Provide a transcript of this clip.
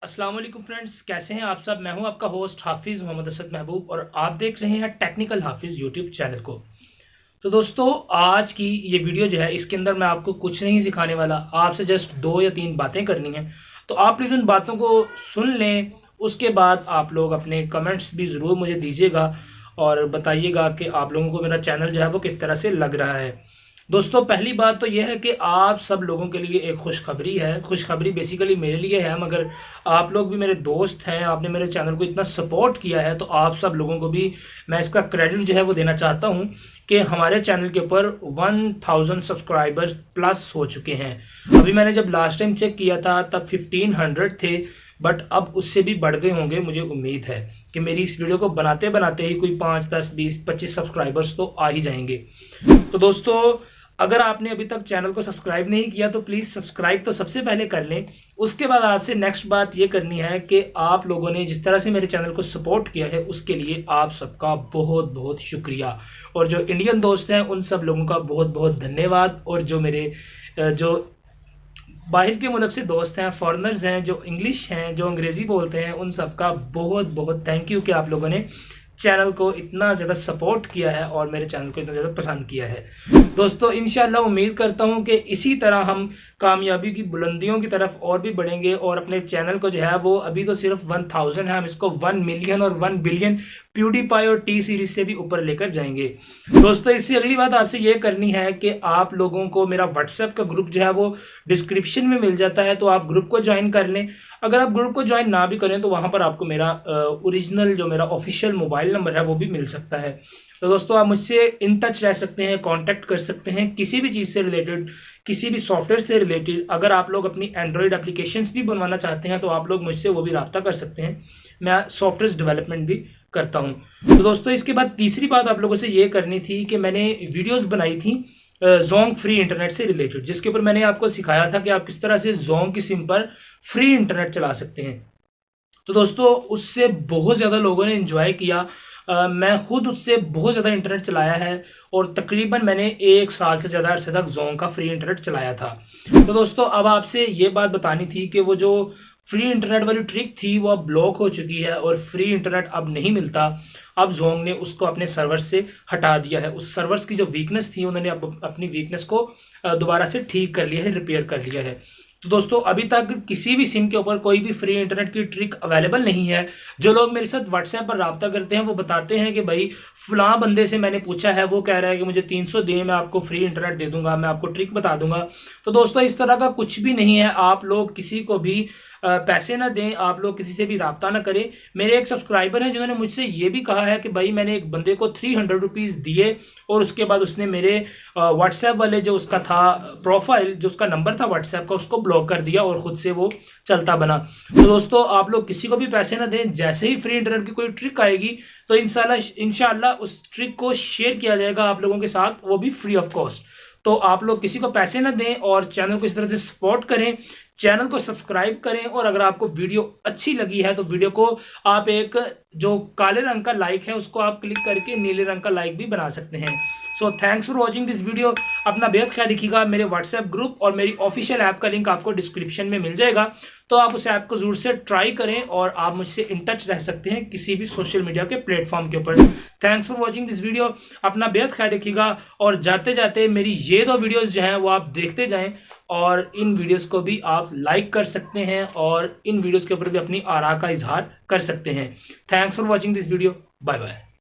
अस्सलाम वालेकुम फ्रेंड्स, कैसे हैं आप सब। मैं हूं आपका होस्ट हाफिज़ मोहम्मद असद महबूब और आप देख रहे हैं टेक्निकल हाफिज़ यूट्यूब चैनल को। तो दोस्तों, आज की ये वीडियो जो है इसके अंदर मैं आपको कुछ नहीं सिखाने वाला, आपसे जस्ट 2 या 3 बातें करनी हैं। तो आप प्लीज़ उन बातों को सुन लें। उसके बाद आप लोग अपने कमेंट्स भी ज़रूर मुझे दीजिएगा और बताइएगा कि आप लोगों को मेरा चैनल जो है वो किस तरह से लग रहा है। दोस्तों, पहली बात तो यह है कि आप सब लोगों के लिए एक खुशखबरी है। खुशखबरी बेसिकली मेरे लिए है, मगर आप लोग भी मेरे दोस्त हैं, आपने मेरे चैनल को इतना सपोर्ट किया है तो आप सब लोगों को भी मैं इसका क्रेडिट जो है वो देना चाहता हूं कि हमारे चैनल के ऊपर 1000 सब्सक्राइबर्स प्लस हो चुके हैं। अभी मैंने जब लास्ट टाइम चेक किया था तब 1500 थे, बट अब उससे भी बढ़ गए होंगे। मुझे उम्मीद है कि मेरी इस वीडियो को बनाते बनाते ही कोई 5, 10, 20, 25 सब्सक्राइबर्स तो आ ही जाएंगे। तो दोस्तों, अगर आपने अभी तक चैनल को सब्सक्राइब नहीं किया तो प्लीज़ सब्सक्राइब तो सबसे पहले कर लें। उसके बाद आपसे नेक्स्ट बात ये करनी है कि आप लोगों ने जिस तरह से मेरे चैनल को सपोर्ट किया है उसके लिए आप सबका बहुत बहुत शुक्रिया। और जो इंडियन दोस्त हैं उन सब लोगों का बहुत बहुत धन्यवाद। और जो मेरे जो बाहर के मुल्क से दोस्त हैं, फॉरेनर्स हैं, जो इंग्लिश हैं, जो अंग्रेज़ी बोलते हैं, उन सबका बहुत बहुत थैंक यू कि आप लोगों ने चैनल को इतना ज़्यादा सपोर्ट किया है और मेरे चैनल को इतना ज़्यादा पसंद किया है। दोस्तों, इंशाल्लाह उम्मीद करता हूं कि इसी तरह हम कामयाबी की बुलंदियों की तरफ और भी बढ़ेंगे और अपने चैनल को जो है वो अभी तो सिर्फ 1000 है, हम इसको 1 मिलियन और 1 बिलियन प्यूडीपाई और टी सीरीज से भी ऊपर लेकर जाएंगे। दोस्तों, इससे अगली बात आपसे ये करनी है कि आप लोगों को मेरा व्हाट्सएप का ग्रुप जो है वो डिस्क्रिप्शन में मिल जाता है, तो आप ग्रुप को ज्वाइन कर लें। अगर आप ग्रुप को ज्वाइन ना भी करें तो वहां पर आपको मेरा ओरिजिनल जो मेरा ऑफिशियल मोबाइल नंबर है वो भी मिल सकता है। तो दोस्तों, आप मुझसे इन टच रह सकते हैं, कांटेक्ट कर सकते हैं किसी भी चीज़ से रिलेटेड, किसी भी सॉफ्टवेयर से रिलेटेड। अगर आप लोग अपनी एंड्रॉयड एप्लीकेशंस भी बनवाना चाहते हैं तो आप लोग मुझसे वो भी रब्ता कर सकते हैं। मैं सॉफ्टवेयर डेवलपमेंट भी करता हूँ। तो दोस्तों, इसके बाद तीसरी बात आप लोगों से ये करनी थी कि मैंने वीडियोस बनाई थी जोंग फ्री इंटरनेट से रिलेटेड, जिसके ऊपर मैंने आपको सिखाया था कि आप किस तरह से जोंग की सिम पर फ्री इंटरनेट चला सकते हैं। तो दोस्तों, उससे बहुत ज़्यादा लोगों ने एंजॉय किया। मैं खुद उससे बहुत ज़्यादा इंटरनेट चलाया है और तकरीबन मैंने 1 साल से ज़्यादा अरसे तक जोंग का फ्री इंटरनेट चलाया था। तो दोस्तों, अब आपसे ये बात बतानी थी कि वो जो फ्री इंटरनेट वाली ट्रिक थी वो अब ब्लॉक हो चुकी है और फ्री इंटरनेट अब नहीं मिलता। अब जोंग ने उसको अपने सर्वर से हटा दिया है। उस सर्वर्स की जो वीकनेस थी उन्होंने अब अपनी वीकनेस को दोबारा से ठीक कर लिया है, रिपेयर कर लिया है। तो दोस्तों, अभी तक किसी भी सिम के ऊपर कोई भी फ्री इंटरनेट की ट्रिक अवेलेबल नहीं है। जो लोग मेरे साथ व्हाट्सएप पर रब्ता करते हैं वो बताते हैं कि भाई फलां बंदे से मैंने पूछा है, वो कह रहा है कि मुझे 300 दे, मैं आपको फ्री इंटरनेट दे दूंगा, मैं आपको ट्रिक बता दूंगा। तो दोस्तों, इस तरह का कुछ भी नहीं है। आप लोग किसी को भी पैसे ना दें, आप लोग किसी से भी रब्ता ना करें। मेरे एक सब्सक्राइबर हैं जिन्होंने मुझसे ये भी कहा है कि भाई मैंने एक बंदे को 300 रुपीज़ दिए और उसके बाद उसने मेरे व्हाट्सएप वाले जो उसका था प्रोफाइल, जो उसका नंबर था व्हाट्सएप का, उसको ब्लॉक कर दिया और खुद से वो चलता बना। तो दोस्तों, आप लोग किसी को भी पैसे ना दें। जैसे ही फ्री इंटरनेट की कोई ट्रिक आएगी तो इंशाल्लाह उस ट्रिक को शेयर किया जाएगा आप लोगों के साथ, वो भी फ्री ऑफ कॉस्ट। तो आप लोग किसी को पैसे ना दें और चैनल को इस तरह से सपोर्ट करें, चैनल को सब्सक्राइब करें। और अगर आपको वीडियो अच्छी लगी है तो वीडियो को आप एक जो काले रंग का लाइक है उसको आप क्लिक करके नीले रंग का लाइक भी बना सकते हैं। So thanks for watching this video. अपना बेहद ख्याल रखिएगा। मेरे व्हाट्सएप ग्रुप और मेरी ऑफिशियल ऐप का लिंक आपको डिस्क्रिप्शन में मिल जाएगा, तो आप उस ऐप को जरूर से ट्राई करें और आप मुझसे इन टच रह सकते हैं किसी भी सोशल मीडिया के प्लेटफॉर्म के ऊपर। Thanks for watching this video. अपना बेहद ख्याल रखिएगा और जाते जाते मेरी ये 2 वीडियोज़ जो हैं वो आप देखते जाएँ और इन वीडियोस को भी आप लाइक कर सकते हैं और इन वीडियोस के ऊपर भी अपनी आरा का इजहार कर सकते हैं। Thanks for watching this video. Bye bye.